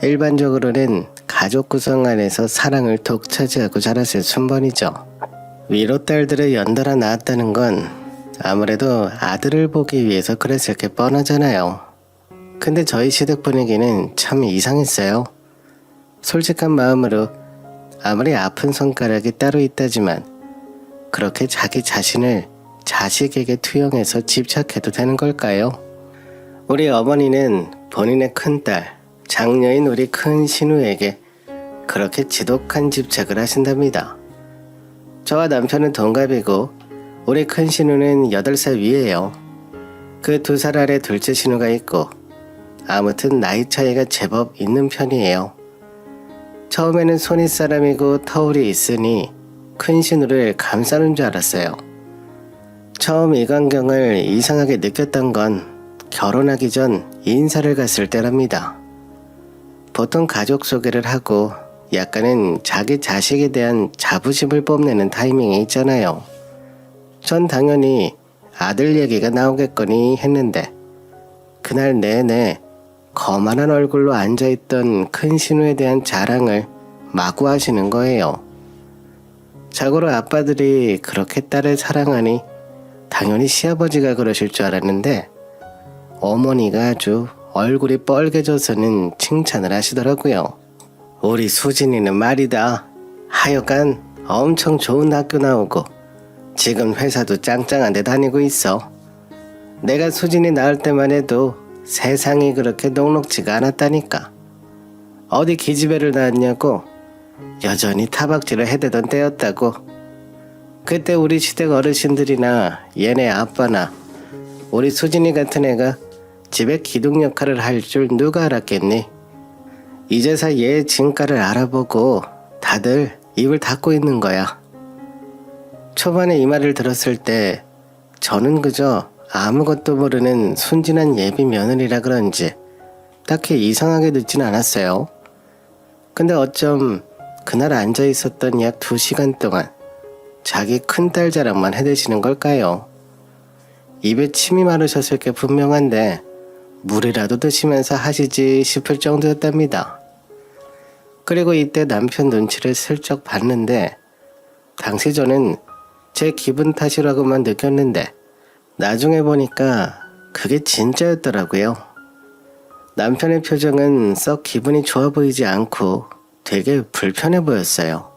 일반적으로는 가족 구성 안에서 사랑을 독차지하고 자랐을 순번이죠. 위로 딸들을 연달아 낳았다는 건 아무래도 아들을 보기 위해서 그랬을 게 뻔하잖아요. 근데 저희 시댁 분위기는 참 이상했어요. 솔직한 마음으로 아무리 아픈 손가락이 따로 있다지만 그렇게 자기 자신을 자식에게 투영해서 집착해도 되는 걸까요? 우리 어머니는 본인의 큰딸, 장녀인 우리 큰 신우에게 그렇게 지독한 집착을 하신답니다. 저와 남편은 동갑이고 우리 큰 신우는 8살 위에요. 그 2살 아래 둘째 신우가 있고 아무튼 나이 차이가 제법 있는 편이에요. 처음에는 손윗사람이고 터울이 있으니 큰 신우를 감싸는 줄 알았어요. 처음 이광경을 이상하게 느꼈던 건 결혼하기 전 인사를 갔을 때랍니다. 보통 가족 소개를 하고 약간은 자기 자식에 대한 자부심을 뽐내는 타이밍이 있잖아요. 전 당연히 아들 얘기가 나오겠거니 했는데 그날 내내 거만한 얼굴로 앉아있던 큰 신우에 대한 자랑을 마구 하시는 거예요. 자고로 아빠들이 그렇게 딸을 사랑하니 당연히 시아버지가 그러실 줄 알았는데 어머니가 아주 얼굴이 뻘개져서는 칭찬을 하시더라고요. 우리 수진이는 말이다. 하여간 엄청 좋은 학교 나오고 지금 회사도 짱짱한 데 다니고 있어. 내가 수진이 낳을 때만 해도 세상이 그렇게 녹록지가 않았다니까. 어디 기집애를 낳았냐고 여전히 타박질을 해대던 때였다고. 그때 우리 시댁 어르신들이나 얘네 아빠나 우리 수진이 같은 애가 집에 기둥 역할을 할 줄 누가 알았겠니? 이제서 얘 진가를 알아보고 다들 입을 닫고 있는 거야. 초반에 이 말을 들었을 때 저는 그저 아무것도 모르는 순진한 예비 며느리라 그런지 딱히 이상하게 듣진 않았어요. 근데 어쩜 그날 앉아 있었던 약 2시간 동안 자기 큰딸 자랑만 해대시는 걸까요? 입에 침이 마르셨을 게 분명한데 물이라도 드시면서 하시지 싶을 정도였답니다. 그리고 이때 남편 눈치를 슬쩍 봤는데 당시 저는 제 기분 탓이라고만 느꼈는데 나중에 보니까 그게 진짜였더라고요. 남편의 표정은 썩 기분이 좋아 보이지 않고 되게 불편해 보였어요.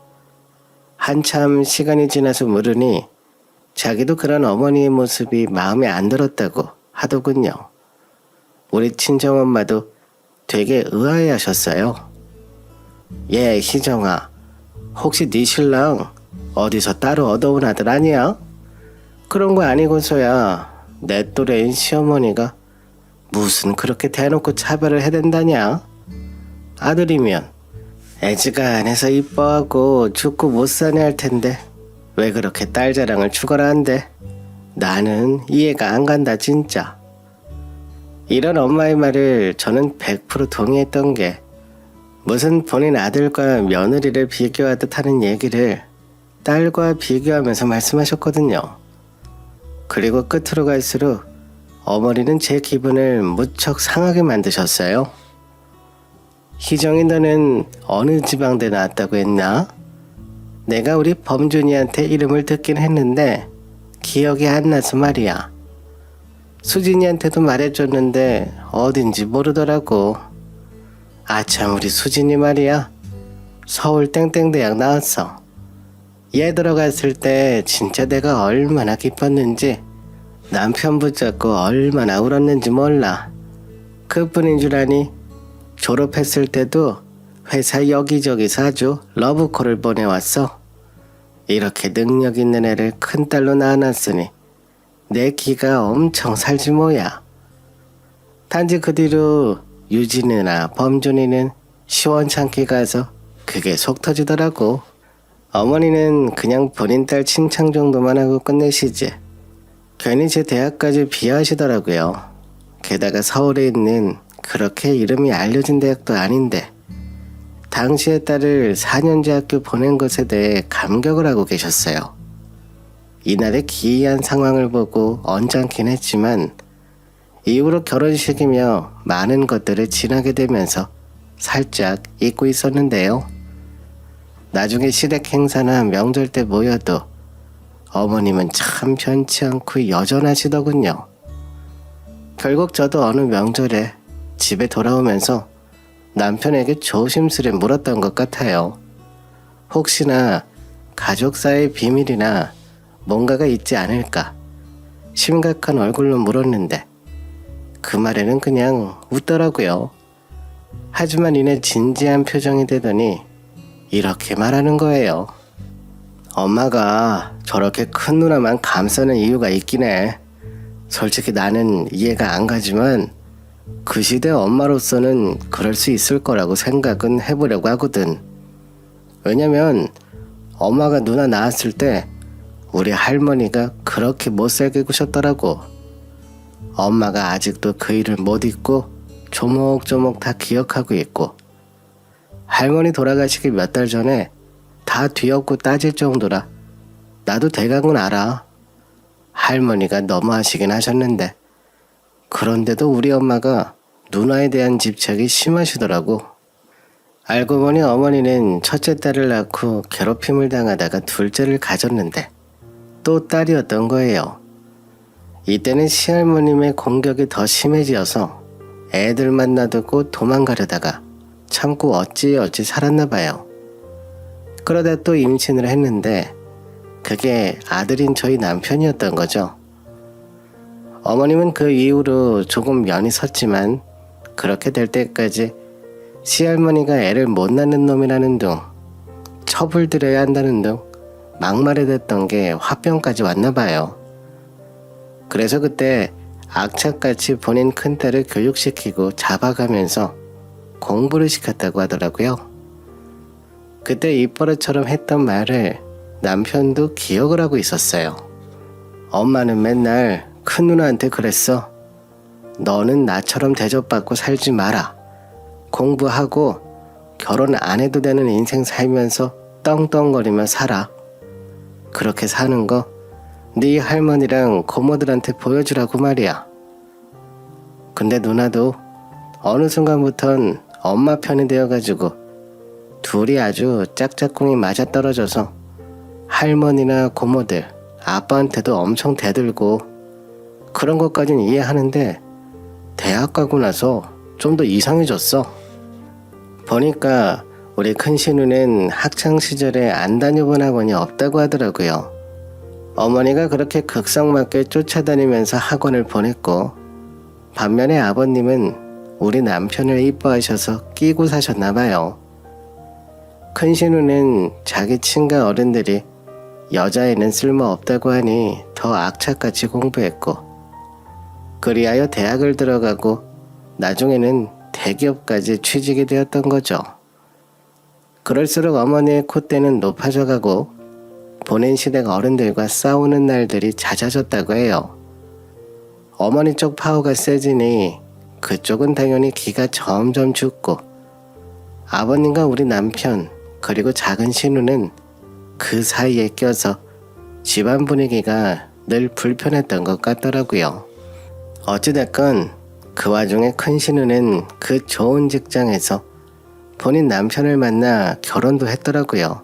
한참 시간이 지나서 물으니 자기도 그런 어머니의 모습이 마음에 안 들었다고 하더군요. 우리 친정엄마도 되게 의아해하셨어요. 예, 희정아, 혹시 네 신랑 어디서 따로 얻어온 아들 아니야? 그런 거 아니고서야 내 또래인 시어머니가 무슨 그렇게 대놓고 차별을 해댄다냐? 아들이면 애지간해서 이뻐하고 죽고 못 사내 할 텐데 왜 그렇게 딸 자랑을 죽어라 한대? 나는 이해가 안 간다 진짜. 이런 엄마의 말을 저는 100% 동의했던 게 무슨 본인 아들과 며느리를 비교하듯 하는 얘기를 딸과 비교하면서 말씀하셨거든요. 그리고 끝으로 갈수록 어머니는 제 기분을 무척 상하게 만드셨어요. 희정이 너는 어느 지방대 나왔다고 했나? 내가 우리 범준이한테 이름을 듣긴 했는데 기억이 안 나서 말이야. 수진이한테도 말해줬는데 어딘지 모르더라고. 아참 우리 수진이 말이야. 서울 땡땡대학 나왔어. 얘 들어갔을 때 진짜 내가 얼마나 기뻤는지 남편 붙잡고 얼마나 울었는지 몰라. 그뿐인 줄 아니 졸업했을 때도 회사 여기저기서 아주 러브콜을 보내왔어. 이렇게 능력 있는 애를 큰딸로 낳아놨으니 내 기가 엄청 살지 뭐야. 단지 그 뒤로 유진이나 범준이는 시원찮게 가서 그게 속 터지더라고. 어머니는 그냥 본인 딸 칭찬 정도만 하고 끝내시지 괜히 제 대학까지 비하하시더라고요. 게다가 서울에 있는 그렇게 이름이 알려진 대학도 아닌데 당시에 딸을 4년제 학교 보낸 것에 대해 감격을 하고 계셨어요. 이날의 기이한 상황을 보고 언짢긴 했지만 이후로 결혼식이며 많은 것들을 지나게 되면서 살짝 잊고 있었는데요. 나중에 시댁 행사나 명절 때 모여도 어머님은 참 변치 않고 여전하시더군요. 결국 저도 어느 명절에 집에 돌아오면서 남편에게 조심스레 물었던 것 같아요. 혹시나 가족 사이의 비밀이나 뭔가가 있지 않을까 심각한 얼굴로 물었는데 그 말에는 그냥 웃더라고요. 하지만 이내 진지한 표정이 되더니 이렇게 말하는 거예요. 엄마가 저렇게 큰 누나만 감싸는 이유가 있긴 해. 솔직히 나는 이해가 안 가지만 그 시대 엄마로서는 그럴 수 있을 거라고 생각은 해보려고 하거든. 왜냐면 엄마가 누나 낳았을 때 우리 할머니가 그렇게 못살게 구셨더라고. 엄마가 아직도 그 일을 못 잊고 조목조목 다 기억하고 있고 할머니 돌아가시기 몇 달 전에 다 뒤엎고 따질 정도라 나도 대강은 알아. 할머니가 너무하시긴 하셨는데 그런데도 우리 엄마가 누나에 대한 집착이 심하시더라고. 알고 보니 어머니는 첫째 딸을 낳고 괴롭힘을 당하다가 둘째를 가졌는데 또 딸이었던 거예요. 이때는 시할머님의 공격이 더 심해지어서 애들만 놔두고 도망가려다가 참고 어찌어찌 살았나 봐요. 그러다 또 임신을 했는데 그게 아들인 저희 남편이었던 거죠. 어머님은 그 이후로 조금 면이 섰지만 그렇게 될 때까지 시할머니가 애를 못 낳는 놈이라는 둥, 처불들여야 한다는 둥 막말이 됐던 게 화병까지 왔나 봐요. 그래서 그때 악착같이 본인 큰딸을 교육시키고 잡아가면서 공부를 시켰다고 하더라고요. 그때 입버릇처럼 했던 말을 남편도 기억을 하고 있었어요. 엄마는 맨날 큰 누나한테 그랬어. 너는 나처럼 대접받고 살지 마라. 공부하고 결혼 안 해도 되는 인생 살면서 떵떵거리며 살아. 그렇게 사는 거 네 할머니랑 고모들한테 보여주라고 말이야. 근데 누나도 어느 순간부턴 엄마 편이 되어가지고 둘이 아주 짝짝꿍이 맞아떨어져서 할머니나 고모들, 아빠한테도 엄청 대들고 그런 것까진 이해하는데 대학 가고 나서 좀 더 이상해졌어. 보니까 우리 큰 신우는 학창시절에 안 다녀본 학원이 없다고 하더라고요. 어머니가 그렇게 극성맞게 쫓아다니면서 학원을 보냈고 반면에 아버님은 우리 남편을 이뻐하셔서 끼고 사셨나 봐요. 큰 신우는 자기 친가 어른들이 여자애는 쓸모없다고 하니 더 악착같이 공부했고 그리하여 대학을 들어가고 나중에는 대기업까지 취직이 되었던 거죠. 그럴수록 어머니의 콧대는 높아져가고 본인 시댁 어른들과 싸우는 날들이 잦아졌다고 해요. 어머니 쪽 파워가 세지니 그쪽은 당연히 기가 점점 죽고 아버님과 우리 남편 그리고 작은 신우는 그 사이에 껴서 집안 분위기가 늘 불편했던 것 같더라고요. 어찌됐건 그 와중에 큰 신우는 그 좋은 직장에서 본인 남편을 만나 결혼도 했더라고요.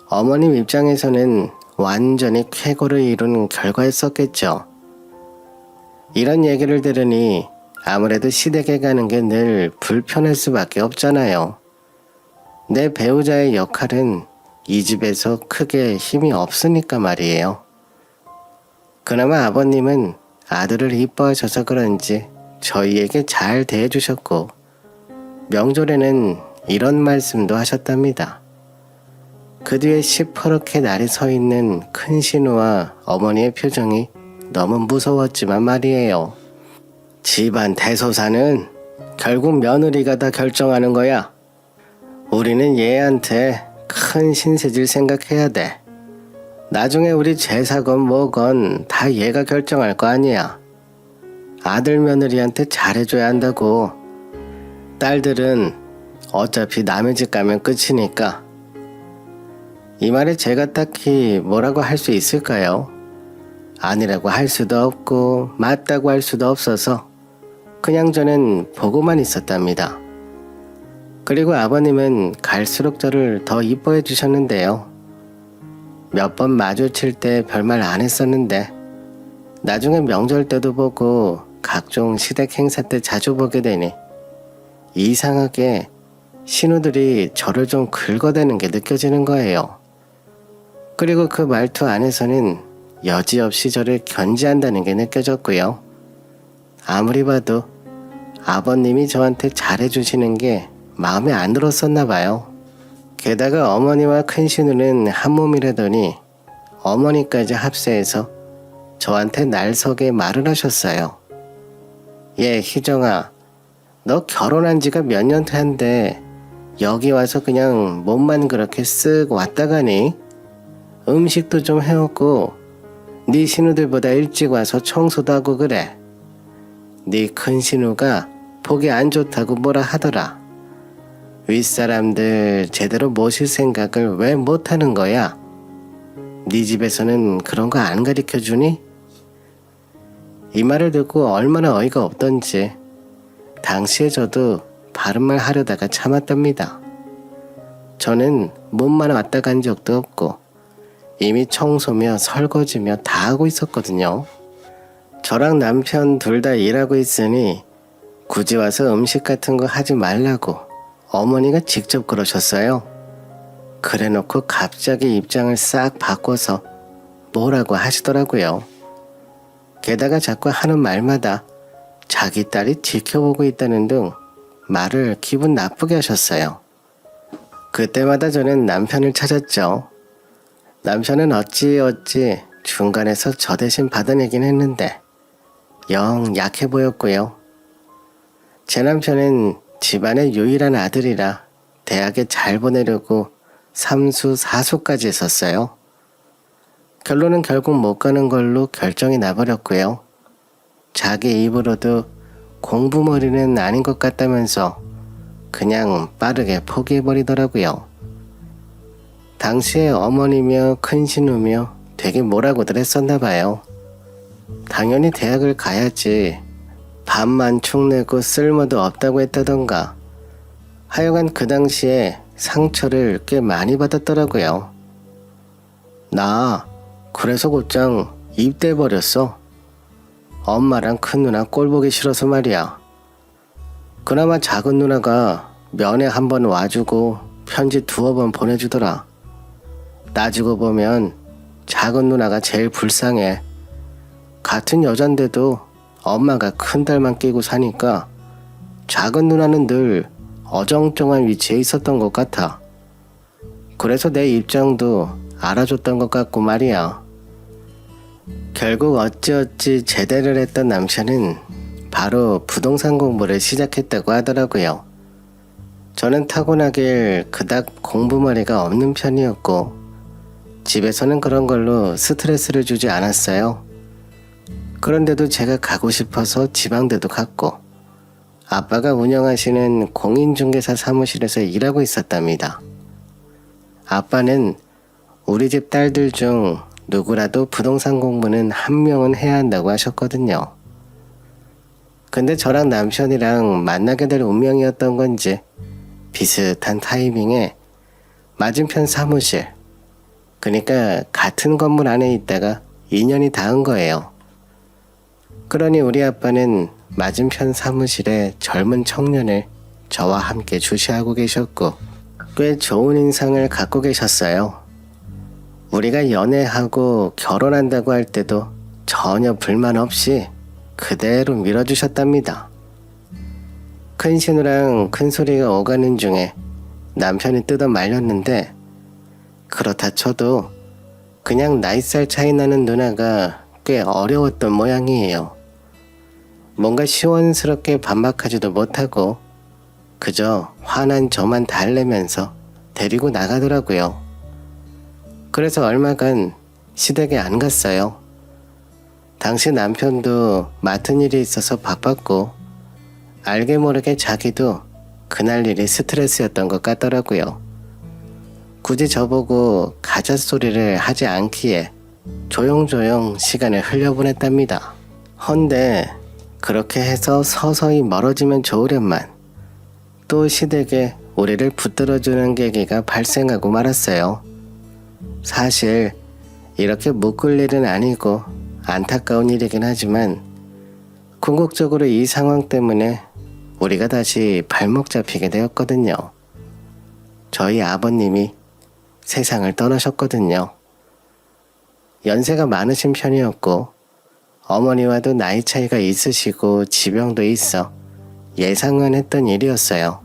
어머님 입장에서는 완전히 쾌거를 이룬 결과였었겠죠. 이런 얘기를 들으니 아무래도 시댁에 가는 게 늘 불편할 수밖에 없잖아요. 내 배우자의 역할은 이 집에서 크게 힘이 없으니까 말이에요. 그나마 아버님은 아들을 이뻐하셔서 그런지 저희에게 잘 대해주셨고 명절에는 이런 말씀도 하셨답니다. 그 뒤에 시퍼렇게 날이 서 있는 큰 신우와 어머니의 표정이 너무 무서웠지만 말이에요. 집안 대소사는 결국 며느리가 다 결정하는 거야. 우리는 얘한테 큰 신세질 생각해야 돼. 나중에 우리 제사건 뭐건 다 얘가 결정할 거 아니야. 아들 며느리한테 잘해줘야 한다고. 딸들은 어차피 남의 집 가면 끝이니까. 이 말에 제가 딱히 뭐라고 할 수 있을까요? 아니라고 할 수도 없고 맞다고 할 수도 없어서 그냥 저는 보고만 있었답니다. 그리고 아버님은 갈수록 저를 더 이뻐해 주셨는데요. 몇 번 마주칠 때 별말 안 했었는데 나중에 명절 때도 보고 각종 시댁 행사 때 자주 보게 되니 이상하게 신우들이 저를 좀 긁어대는 게 느껴지는 거예요. 그리고 그 말투 안에서는 여지없이 저를 견제한다는 게 느껴졌고요. 아무리 봐도 아버님이 저한테 잘해주시는 게 마음에 안 들었었나 봐요. 게다가 어머니와 큰 신우는 한 몸이라더니 어머니까지 합세해서 저한테 날석에 말을 하셨어요. 예, 희정아, 너 결혼한 지가 몇 년 된데 여기 와서 그냥 몸만 그렇게 쓱 왔다 가니? 음식도 좀 해먹고 네 신우들보다 일찍 와서 청소도 하고 그래. 네 큰 신우가 보기 안 좋다고 뭐라 하더라. 윗사람들 제대로 모실 생각을 왜 못하는 거야? 네 집에서는 그런 거 안 가르쳐주니? 이 말을 듣고 얼마나 어이가 없던지 당시에 저도 바른말 하려다가 참았답니다. 저는 몸만 왔다 간 적도 없고 이미 청소며 설거지며 다 하고 있었거든요. 저랑 남편 둘 다 일하고 있으니 굳이 와서 음식 같은 거 하지 말라고 어머니가 직접 그러셨어요. 그래놓고 갑자기 입장을 싹 바꿔서 뭐라고 하시더라고요. 게다가 자꾸 하는 말마다 자기 딸이 지켜보고 있다는 등 말을 기분 나쁘게 하셨어요. 그때마다 저는 남편을 찾았죠. 남편은 어찌어찌 중간에서 저 대신 받아내긴 했는데 영 약해 보였고요. 제 남편은 집안의 유일한 아들이라 대학에 잘 보내려고 3수 4수까지 했었어요. 결론은 결국 못 가는 걸로 결정이 나버렸고요. 자기 입으로도 공부머리는 아닌 것 같다면서 그냥 빠르게 포기해버리더라고요. 당시에 어머니며 큰신우며 되게 뭐라고들 했었나 봐요. 당연히 대학을 가야지 밥만 축내고 쓸모도 없다고 했다던가. 하여간 그 당시에 상처를 꽤 많이 받았더라고요. 나 그래서 곧장 입대해버렸어. 엄마랑 큰 누나 꼴 보기 싫어서 말이야. 그나마 작은 누나가 면회 한번 와주고 편지 2번 보내주더라. 따지고 보면 작은 누나가 제일 불쌍해. 같은 여잔데도 엄마가 큰 딸만 끼고 사니까 작은 누나는 늘 어정쩡한 위치에 있었던 것 같아. 그래서 내 입장도 알아줬던 것 같고 말이야. 결국 어찌어찌 제대를 했던 남편은 바로 부동산 공부를 시작했다고 하더라고요. 저는 타고나길 그닥 공부머리가 없는 편이었고 집에서는 그런 걸로 스트레스를 주지 않았어요. 그런데도 제가 가고 싶어서 지방대도 갔고 아빠가 운영하시는 공인중개사 사무실에서 일하고 있었답니다. 아빠는 우리 집 딸들 중 누구라도 부동산 공부는 한 명은 해야 한다고 하셨거든요. 근데 저랑 남편이랑 만나게 될 운명이었던 건지 비슷한 타이밍에 맞은편 사무실, 그러니까 같은 건물 안에 있다가 인연이 닿은 거예요. 그러니 우리 아빠는 맞은편 사무실에 젊은 청년을 저와 함께 주시하고 계셨고 꽤 좋은 인상을 갖고 계셨어요. 우리가 연애하고 결혼한다고 할 때도 전혀 불만 없이 그대로 밀어주셨답니다. 큰 신우랑 큰 소리가 오가는 중에 남편이 뜯어 말렸는데 그렇다 쳐도 그냥 나이살 차이 나는 누나가 꽤 어려웠던 모양이에요. 뭔가 시원스럽게 반박하지도 못하고 그저 화난 저만 달래면서 데리고 나가더라고요. 그래서 얼마간 시댁에 안 갔어요. 당시 남편도 맡은 일이 있어서 바빴고 알게 모르게 자기도 그날 일이 스트레스였던 것 같더라고요. 굳이 저보고 가자 소리를 하지 않기에 조용조용 시간을 흘려보냈답니다. 헌데 그렇게 해서 서서히 멀어지면 좋으련만 또 시댁에 우리를 붙들어주는 계기가 발생하고 말았어요. 사실 이렇게 묶을 일은 아니고 안타까운 일이긴 하지만 궁극적으로 이 상황 때문에 우리가 다시 발목 잡히게 되었거든요. 저희 아버님이 세상을 떠나셨거든요. 연세가 많으신 편이었고 어머니와도 나이 차이가 있으시고 지병도 있어 예상은 했던 일이었어요.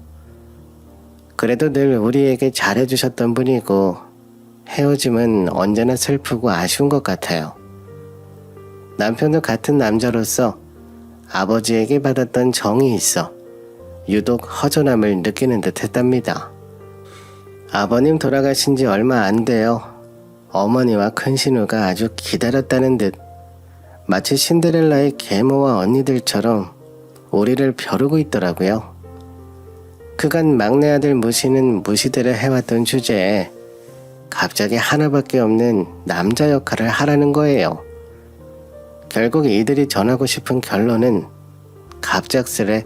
그래도 늘 우리에게 잘해주셨던 분이고 헤어짐은 언제나 슬프고 아쉬운 것 같아요. 남편도 같은 남자로서 아버지에게 받았던 정이 있어 유독 허전함을 느끼는 듯 했답니다. 아버님 돌아가신 지 얼마 안 돼요. 어머니와 큰신우가 아주 기다렸다는 듯 마치 신데렐라의 계모와 언니들처럼 우리를 벼르고 있더라고요. 그간 막내 아들 무시는 무시대로 해왔던 주제에 갑자기 하나밖에 없는 남자 역할을 하라는 거예요. 결국 이들이 전하고 싶은 결론은 갑작스레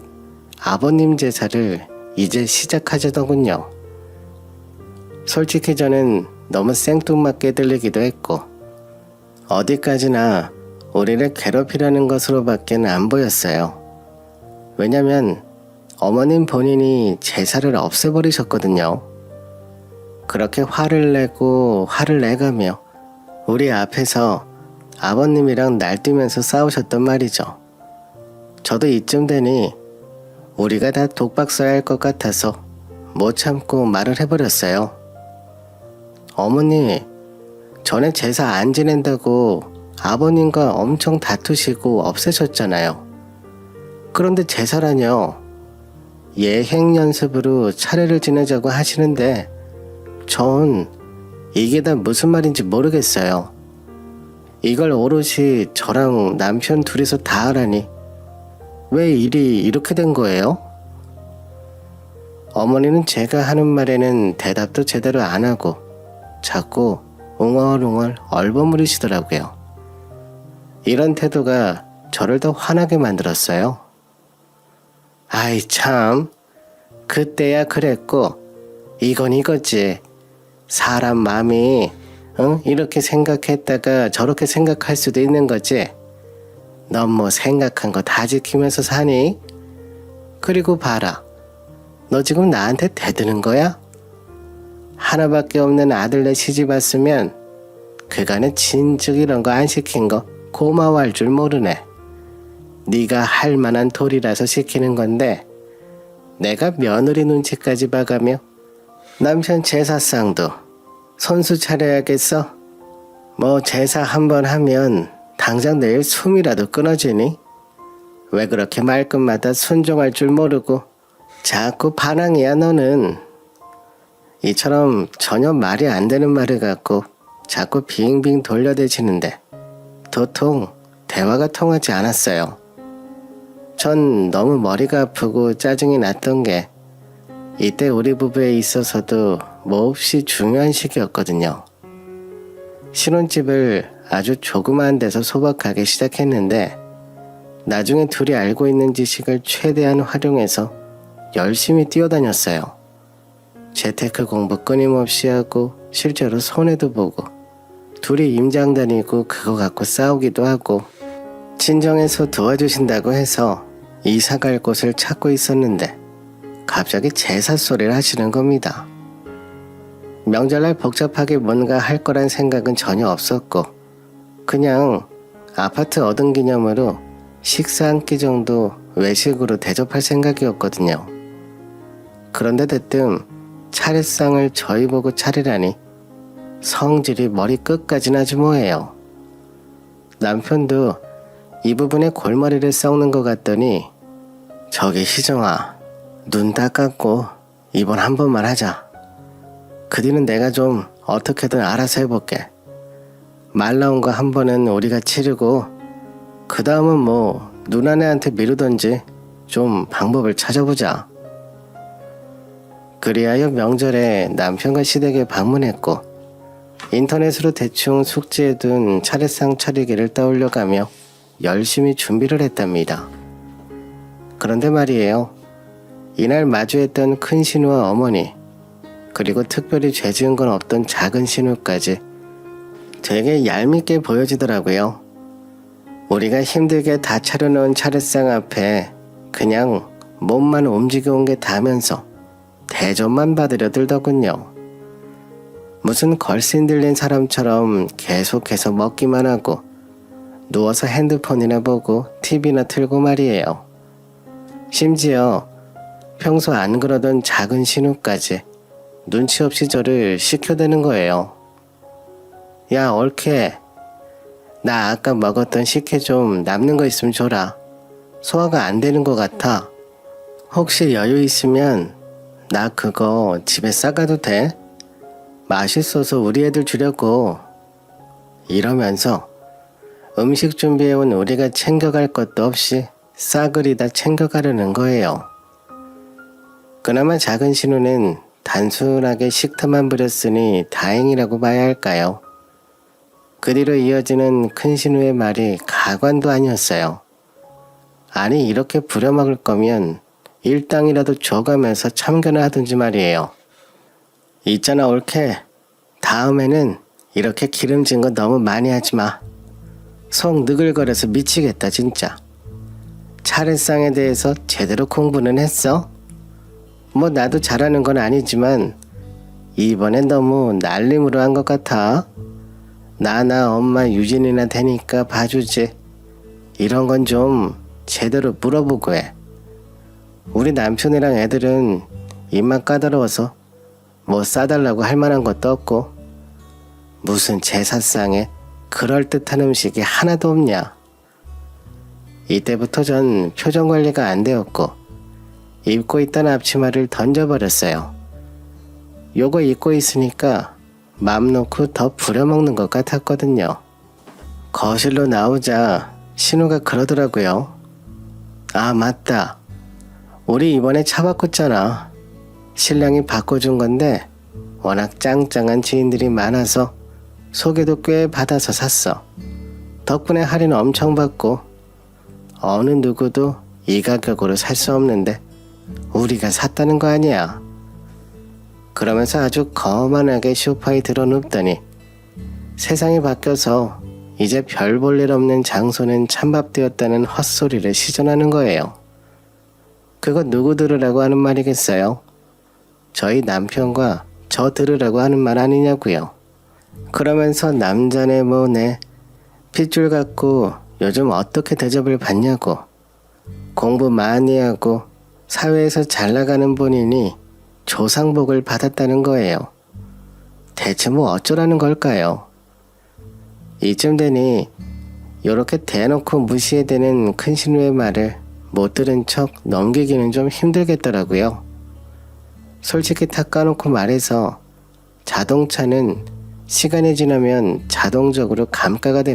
아버님 제사를 이제 시작하자더군요. 솔직히 저는 너무 생뚱맞게 들리기도 했고 어디까지나 우리를 괴롭히라는 것으로밖엔 안 보였어요. 왜냐면 어머님 본인이 제사를 없애버리셨거든요. 그렇게 화를 내가며 우리 앞에서 아버님이랑 날뛰면서 싸우셨단 말이죠. 저도 이쯤 되니 우리가 다 독박 써야 할 것 같아서 못 참고 말을 해버렸어요. 어머니, 전에 제사 안 지낸다고 아버님과 엄청 다투시고 없애셨잖아요. 그런데 제사라뇨. 예행 연습으로 차례를 지내자고 하시는데 전 이게 다 무슨 말인지 모르겠어요. 이걸 오롯이 저랑 남편 둘이서 다 하라니 왜 일이 이렇게 된 거예요? 어머니는 제가 하는 말에는 대답도 제대로 안 하고 자꾸 웅얼웅얼 얼버무리시더라고요. 이런 태도가 저를 더 화나게 만들었어요. 아이 참, 그때야 그랬고 이건 이거지. 사람 마음이 이렇게 생각했다가 저렇게 생각할 수도 있는 거지. 넌 뭐 생각한 거 다 지키면서 사니? 그리고 봐라. 너 지금 나한테 대드는 거야? 하나밖에 없는 아들네 시집 왔으면 그간에 진즉 이런 거 안 시킨 거 고마워할 줄 모르네. 네가 할 만한 도리라서 시키는 건데 내가 며느리 눈치까지 봐가며 남편 제사상도 손수 차려야겠어? 뭐 제사 한번 하면 당장 내일 숨이라도 끊어지니? 왜 그렇게 말끝마다 순종할 줄 모르고 자꾸 반항이야 너는. 이처럼 전혀 말이 안 되는 말을 갖고 자꾸 빙빙 돌려대시는데 도통 대화가 통하지 않았어요. 전 너무 머리가 아프고 짜증이 났던 게 이때 우리 부부에 있어서도 몹시 중요한 시기였거든요. 신혼집을 아주 조그마한 데서 소박하게 시작했는데 나중에 둘이 알고 있는 지식을 최대한 활용해서 열심히 뛰어다녔어요. 재테크 공부 끊임없이 하고 실제로 손해도 보고 둘이 임장 다니고 그거 갖고 싸우기도 하고 친정에서 도와주신다고 해서 이사 갈 곳을 찾고 있었는데 갑자기 제사 소리를 하시는 겁니다. 명절날 복잡하게 뭔가 할 거란 생각은 전혀 없었고 그냥 아파트 얻은 기념으로 식사 한 끼 정도 외식으로 대접할 생각이었거든요. 그런데 대뜸 차례상을 저희 보고 차리라니 성질이 머리 끝까지 나지 뭐예요. 남편도 이 부분에 골머리를 썩는 것 같더니 저기 희정아, 눈 닦았고 이번 한 번만 하자. 그 뒤는 내가 좀 어떻게든 알아서 해볼게. 말 나온 거 한 번은 우리가 치르고 그 다음은 뭐 누나네한테 미루던지 좀 방법을 찾아보자. 그리하여 명절에 남편과 시댁에 방문했고 인터넷으로 대충 숙지해둔 차례상 차리기를 떠올려가며 열심히 준비를 했답니다. 그런데 말이에요. 이날 마주했던 큰 신우와 어머니, 그리고 특별히 죄 지은 건 없던 작은 신우까지 되게 얄밉게 보여지더라고요. 우리가 힘들게 다 차려놓은 차례상 앞에 그냥 몸만 움직여온 게 다면서 대접만 받으려 들더군요. 무슨 걸신 들린 사람처럼 계속해서 먹기만 하고 누워서 핸드폰이나 보고 TV나 틀고 말이에요. 심지어 평소 안 그러던 작은 신우까지 눈치 없이 저를 시켜대는 거예요. 야, 옳게. 나 아까 먹었던 식혜 좀 남는 거 있으면 줘라. 소화가 안 되는 것 같아. 혹시 여유 있으면 나 그거 집에 싸가도 돼? 맛있어서 우리 애들 주려고. 이러면서 음식 준비해온 우리가 챙겨갈 것도 없이 싸그리 다 챙겨가려는 거예요. 그나마 작은 신우는 단순하게 식탐만 부렸으니 다행이라고 봐야 할까요? 그 뒤로 이어지는 큰 신우의 말이 가관도 아니었어요. 아니, 이렇게 부려먹을 거면 일당이라도 줘가면서 참견을 하든지 말이에요. 있잖아, 옳게. 다음에는 이렇게 기름진 거 너무 많이 하지 마. 속 느글거려서 미치겠다, 진짜. 차례상에 대해서 제대로 공부는 했어? 뭐 나도 잘하는 건 아니지만 이번엔 너무 날림으로 한 것 같아. 나나 엄마 유진이나 되니까 봐주지. 이런 건 좀 제대로 물어보고 해. 우리 남편이랑 애들은 입만 까다로워서 뭐 싸달라고 할 만한 것도 없고 무슨 제사상에 그럴듯한 음식이 하나도 없냐. 이때부터 전 표정 관리가 안 되었고 입고 있던 앞치마를 던져버렸어요. 요거 입고 있으니까 맘 놓고 더 부려먹는 것 같았거든요. 거실로 나오자 신우가 그러더라고요. 아, 맞다. 우리 이번에 차 바꿨잖아. 신랑이 바꿔준 건데 워낙 짱짱한 지인들이 많아서 소개도 꽤 받아서 샀어. 덕분에 할인 엄청 받고 어느 누구도 이 가격으로 살 수 없는데 우리가 샀다는 거 아니야. 그러면서 아주 거만하게 소파에 들어눕더니 세상이 바뀌어서 이제 별 볼 일 없는 장소는 찬밥되었다는 헛소리를 시전하는 거예요. 그거 누구 들으라고 하는 말이겠어요? 저희 남편과 저 들으라고 하는 말 아니냐고요. 그러면서 남자네 뭐네 핏줄 갖고 요즘 어떻게 대접을 받냐고. 공부 많이 하고 사회에서 잘 나가는 본인이 조상복을 받았다는 거예요. 대체 뭐 어쩌라는 걸까요? 이쯤 되니 요렇게 대놓고 무시해대는 큰 신우의 말을 못 들은 척 넘기기는 좀 힘들겠더라고요. 솔직히 다 까놓고 말해서 자동차는 시간이 지나면 자동적으로 감가가 되는